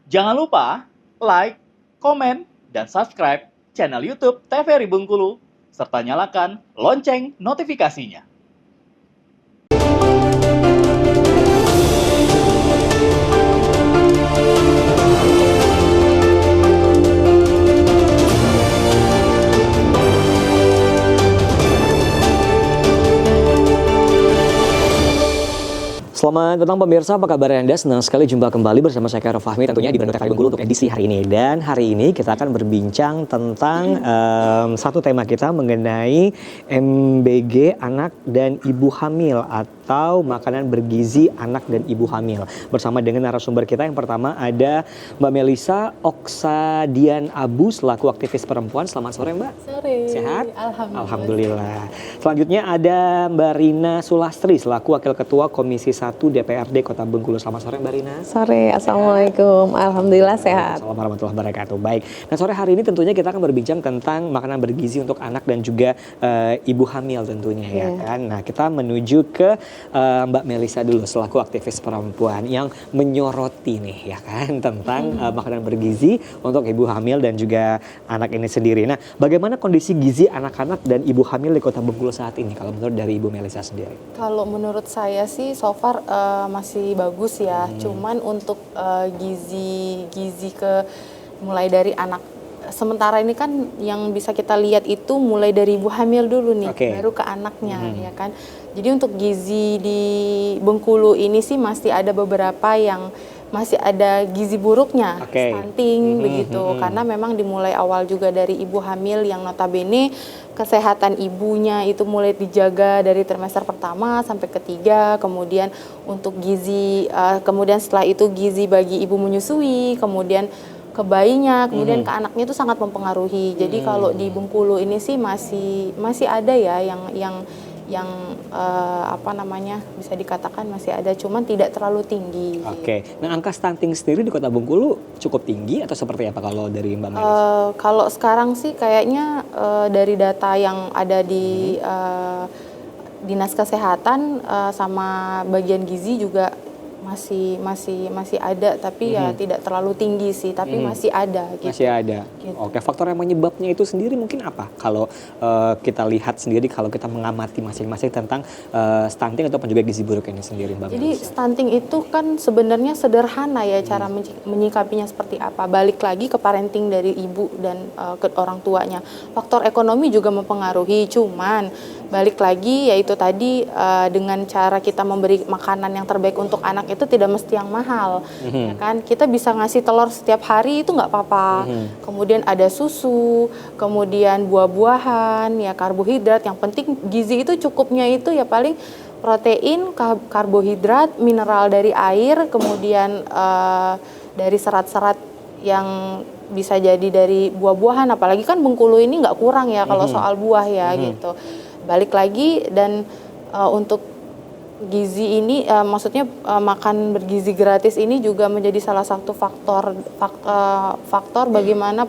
Jangan lupa like, komen, dan subscribe channel YouTube TVRI Bengkulu, serta nyalakan lonceng notifikasinya. Selamat datang pemirsa, apa kabar Anda? Senang sekali jumpa kembali bersama saya Khairul Fahmi tentunya di Bandung TVRI Bengkulu untuk edisi hari ini. Dan hari ini kita akan berbincang tentang satu tema kita mengenai MBG anak dan ibu hamil atau makanan bergizi anak dan ibu hamil. Bersama dengan narasumber kita yang pertama ada Mbak Melisa Oksadian Abu selaku aktivis perempuan. Selamat sore Mbak. Sore. Sehat? Alhamdulillah. Selanjutnya ada Mbak Rina Sulastri selaku Wakil Ketua Komisi 1 DPRD Kota Bengkulu. Selamat sore Mbak Rina. Sore, Assalamualaikum. Alhamdulillah sehat. Assalamualaikum warahmatullahi wabarakatuh. Baik. Nah sore hari ini tentunya kita akan berbincang tentang makanan bergizi untuk anak dan juga ibu hamil tentunya ya kan. Nah kita menuju ke Mbak Melisa dulu selaku aktivis perempuan yang menyoroti nih ya kan tentang makanan bergizi untuk ibu hamil dan juga anak ini sendiri. Nah bagaimana kondisi gizi anak-anak dan ibu hamil di Kota Bengkulu saat ini kalau menurut dari Ibu Melisa sendiri? Kalau menurut saya sih so far masih bagus ya. Cuman untuk gizi ke mulai dari anak sementara ini kan yang bisa kita lihat itu mulai dari ibu hamil dulu nih, baru ke anaknya ya kan. Jadi untuk gizi di Bengkulu ini sih masih ada beberapa yang masih ada gizi buruknya, stunting begitu. Karena memang dimulai awal juga dari ibu hamil yang notabene kesehatan ibunya itu mulai dijaga dari trimester pertama sampai ketiga. Kemudian untuk gizi, kemudian setelah itu gizi bagi ibu menyusui, kemudian ke bayinya, kemudian ke anaknya itu sangat mempengaruhi. Jadi kalau di Bengkulu ini sih masih ada ya yang apa namanya bisa dikatakan masih ada, cuman tidak terlalu tinggi. Nah angka stunting sendiri di Kota Bengkulu cukup tinggi atau seperti apa kalau dari Mbak Melisa? Kalau sekarang sih kayaknya dari data yang ada di Dinas Kesehatan sama bagian gizi juga masih ada, tapi ya tidak terlalu tinggi sih, tapi masih ada gitu. Masih ada. Gitu. Oke, faktor yang menyebabnya itu sendiri mungkin apa? Kalau kita lihat sendiri, kalau kita mengamati masing-masing tentang stunting ataupun juga gizi buruk ini sendiri, Mbak Jadi Melisa. stunting itu kan sebenarnya sederhana ya cara menyikapinya seperti apa. Balik lagi ke parenting dari ibu dan ke orang tuanya. Faktor ekonomi juga mempengaruhi, cuman balik lagi yaitu tadi dengan cara kita memberi makanan yang terbaik untuk anak itu tidak mesti yang mahal, ya kan? Kita bisa ngasih telur setiap hari itu nggak apa-apa. Kemudian ada susu, kemudian buah-buahan, ya karbohidrat. Yang penting gizi itu cukupnya itu ya paling protein, karbohidrat, mineral dari air, kemudian dari serat-serat yang bisa jadi dari buah-buahan. Apalagi kan Bengkulu ini nggak kurang ya kalau soal buah ya gitu. Balik lagi dan untuk gizi ini maksudnya makan bergizi gratis ini juga menjadi salah satu faktor bagaimana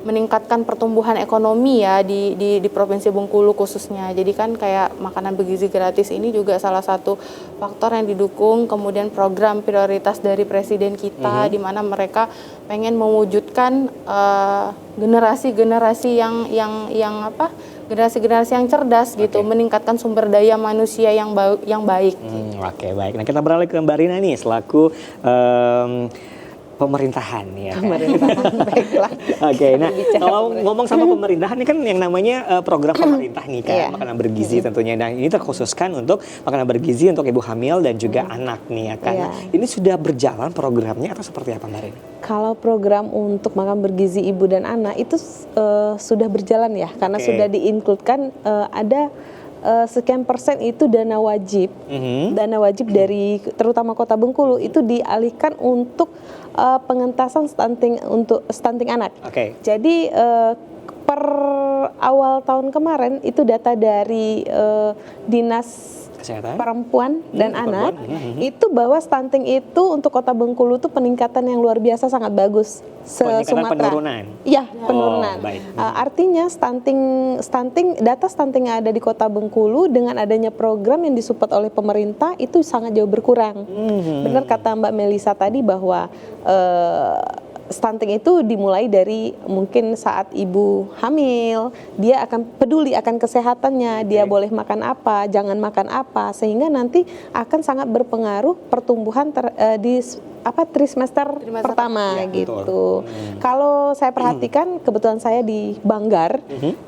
meningkatkan pertumbuhan ekonomi ya di Provinsi Bengkulu khususnya. Jadi kan kayak makanan bergizi gratis ini juga salah satu faktor yang didukung, kemudian program prioritas dari Presiden kita di mana mereka pengen mewujudkan generasi-generasi generasi-generasi yang cerdas gitu, meningkatkan sumber daya manusia yang baik. Oke, baik. Nah kita beralih ke Mbak Rina nih selaku pemerintahan ya. Pemerintahan baiklah. Nah kalau ngomong sama pemerintahan ini kan yang namanya program pemerintah nih kan, makanan bergizi tentunya. Nah ini terkhususkan untuk makanan bergizi untuk ibu hamil dan juga anak nih ya kan. Ini sudah berjalan programnya atau seperti apa Mbak Rina? Kalau program untuk makan bergizi ibu dan anak itu sudah berjalan ya, karena sudah di-include-kan ada sekian persen itu dana wajib, dana wajib dari terutama Kota Bengkulu itu dialihkan untuk pengentasan stunting anak. Jadi per awal tahun kemarin itu data dari Dinas Kesehatan. perempuan dan perempuan. anak, itu bahwa stunting itu untuk Kota Bengkulu itu peningkatan yang luar biasa sangat bagus. Peningkatan penurunan. Iya, penurunan. baik. Artinya stunting data stunting yang ada di Kota Bengkulu dengan adanya program yang disupport oleh pemerintah itu sangat jauh berkurang. Benar kata Mbak Melisa tadi bahwa stunting itu dimulai dari mungkin saat ibu hamil, dia akan peduli akan kesehatannya, dia boleh makan apa, jangan makan apa, sehingga nanti akan sangat berpengaruh pertumbuhan di trimester pertama Ya, gitu. Kalau saya perhatikan, kebetulan saya di Banggar,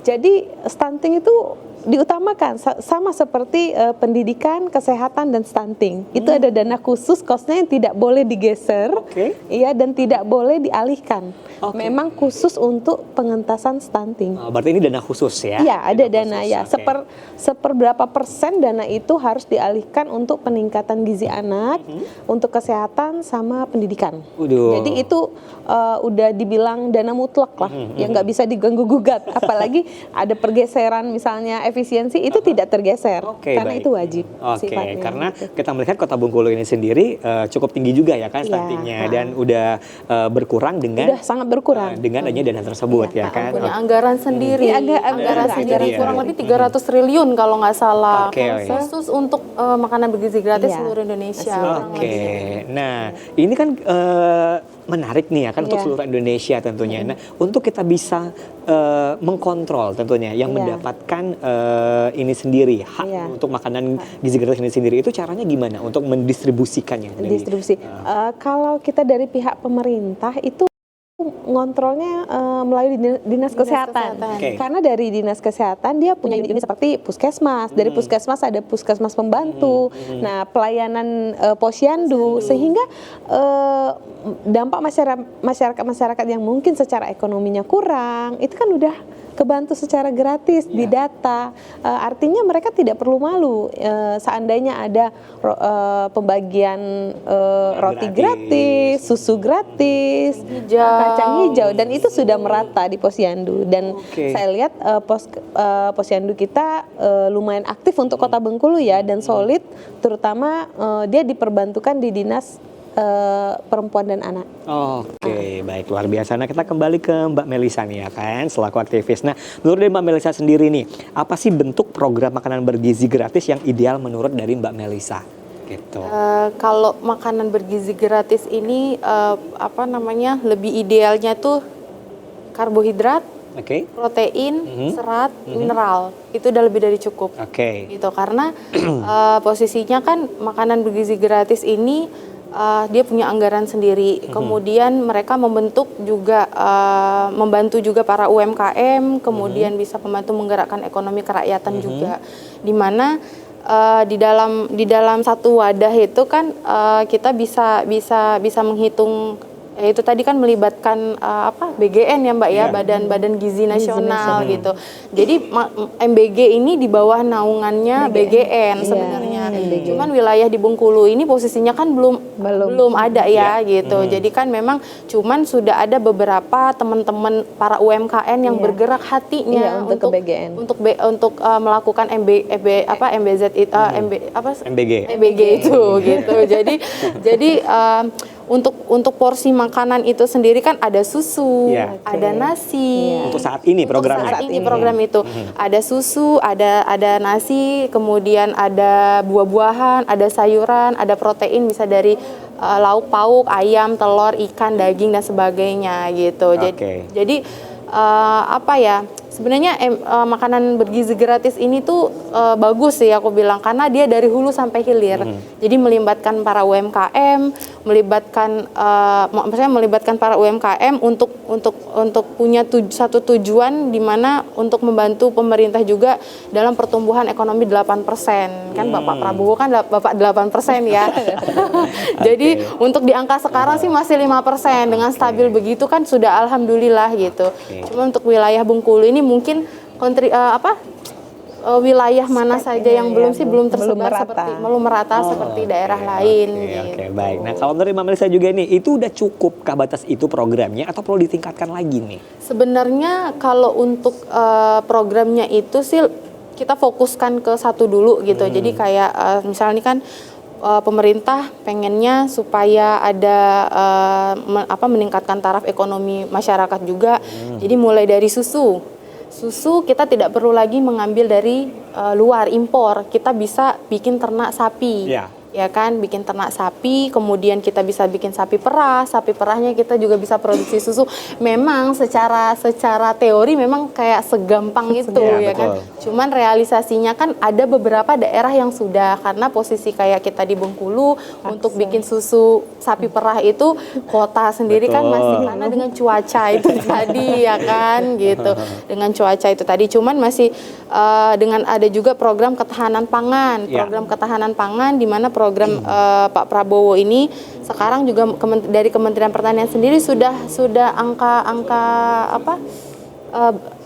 jadi stunting itu diutamakan sama seperti pendidikan, kesehatan dan stunting. Itu ada dana khusus kosnya yang tidak boleh digeser, iya, dan tidak boleh dialihkan. Memang khusus untuk pengentasan stunting. Berarti ini dana khusus ya? Iya, ada dana khusus, ya. Seperberapa persen dana itu harus dialihkan untuk peningkatan gizi anak, untuk kesehatan sama pendidikan. Jadi itu udah dibilang dana mutlak lah, yang nggak bisa diganggu gugat. Apalagi ada pergeseran misalnya efisiensi itu tidak tergeser, karena itu wajib. Sifatnya. Karena kita melihat Kota Bengkulu ini sendiri cukup tinggi juga ya kan stuntingnya, dan udah berkurang dengan udah sangat berkurang dengan adanya dana tersebut ya kan. Punya anggaran sendiri, anggaran sendiri kurang lebih 300 triliun kalau nggak salah, khusus untuk makanan bergizi gratis seluruh Indonesia. Nah ini kan menarik nih ya kan untuk seluruh Indonesia tentunya. Nah untuk kita bisa mengkontrol tentunya yang mendapatkan ini sendiri hak untuk makanan gizi gratis ini sendiri, itu caranya gimana untuk mendistribusikannya? Distribusi. Kalau kita dari pihak pemerintah itu ngontrolnya melalui dinas kesehatan. Karena dari dinas kesehatan dia punya unit seperti puskesmas. Dari puskesmas ada puskesmas pembantu. Nah, pelayanan posyandu, sehingga dampak masyarakat yang mungkin secara ekonominya kurang itu kan udah kebantu secara gratis di data. Artinya mereka tidak perlu malu seandainya ada pembagian roti gratis, susu gratis, kacang hijau, dan itu sudah merata di posyandu. Dan saya lihat posyandu kita lumayan aktif untuk Kota Bengkulu ya, dan solid, terutama dia diperbantukan di dinas perempuan dan anak. Baik, luar biasa. Nah, kita kembali ke Mbak Melisa nih ya kan, selaku aktivis. Nah, menurut dari Mbak Melisa sendiri nih, apa sih bentuk program makanan bergizi gratis yang ideal menurut dari Mbak Melisa? Gitu. Kalau makanan bergizi gratis ini lebih idealnya tuh karbohidrat, protein, serat, mineral, itu udah lebih dari cukup. Gitu, karena posisinya kan makanan bergizi gratis ini dia punya anggaran sendiri, kemudian mereka membantu juga para UMKM, kemudian bisa membantu menggerakkan ekonomi kerakyatan juga, di mana di dalam satu wadah itu kan kita bisa menghitung. Itu tadi kan melibatkan BGN ya Mbak ya, Badan Gizi Nasional gitu. Jadi MBG ini di bawah naungannya BGN sebenarnya. Cuman wilayah di Bengkulu ini posisinya kan belum ada ya gitu. Jadi kan memang cuman sudah ada beberapa teman-teman para UMKM yang bergerak hatinya untuk melakukan MBZ itu MBG itu gitu. Jadi untuk porsi makanan itu sendiri kan ada susu, ada nasi. Untuk saat ini programnya. Program itu ada susu, ada nasi, kemudian ada buah-buahan, ada sayuran, ada protein bisa dari lauk pauk, ayam, telur, ikan, daging dan sebagainya gitu. Jadi sebenarnya makanan bergizi gratis ini tuh bagus sih aku bilang, karena dia dari hulu sampai hilir. Jadi melibatkan para UMKM, melibatkan para UMKM untuk punya satu tujuan, di mana untuk membantu pemerintah juga dalam pertumbuhan ekonomi 8%. Kan Bapak Prabowo kan Bapak 8% ya. Jadi untuk di angka sekarang sih masih 5%, dengan stabil begitu kan sudah alhamdulillah gitu. Cuma untuk wilayah Bengkulu ini mungkin wilayah mana saja yang belum tersebar belum merata seperti daerah lain. Baik. Nah, kalau dari Mbak Melisa juga nih, itu udah cukupkah batas itu programnya atau perlu ditingkatkan lagi nih? Sebenarnya kalau untuk programnya itu sih kita fokuskan ke satu dulu gitu. Jadi kayak misalnya ini kan pemerintah pengennya supaya ada meningkatkan taraf ekonomi masyarakat juga. Jadi mulai dari susu kita tidak perlu lagi mengambil dari luar impor. Kita bisa bikin ternak sapi. Ya kan, bikin ternak sapi, kemudian kita bisa bikin sapi perahnya kita juga bisa produksi susu. Memang secara teori memang kayak segampang itu ya kan. Cuman realisasinya kan ada beberapa daerah yang sudah, karena posisi kayak kita di Bengkulu untuk bikin susu sapi perah itu kota sendiri kan masih, karena dengan cuaca itu tadi ya kan gitu. Dengan cuaca itu tadi, cuman masih dengan ada juga program ketahanan pangan, di mana program Pak Prabowo ini sekarang juga dari Kementerian Pertanian sendiri sudah angka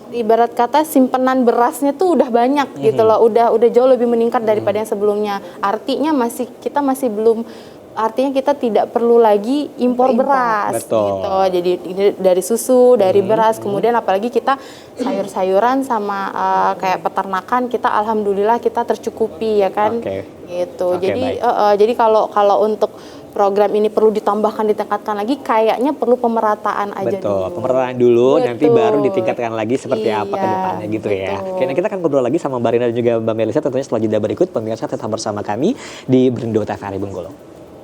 ibarat kata simpenan berasnya tuh udah banyak gitu loh, udah jauh lebih meningkat daripada yang sebelumnya. Artinya kita tidak perlu lagi impor beras gitu. Jadi dari susu, dari beras, kemudian apalagi kita sayur-sayuran sama kayak peternakan kita alhamdulillah kita tercukupi ya kan. Gitu. Jadi kalau untuk program ini perlu ditingkatkan lagi, kayaknya perlu pemerataan aja dulu. Pemerataan dulu, nanti baru ditingkatkan lagi seperti apa ke depannya gitu ya. Oke, nah kita akan ngobrol lagi sama Mbak Rina dan juga Mbak Melisa tentunya setelah jeda berikut. Pemirsa tetap bersama kami di Brendo TVRI Bengkulu.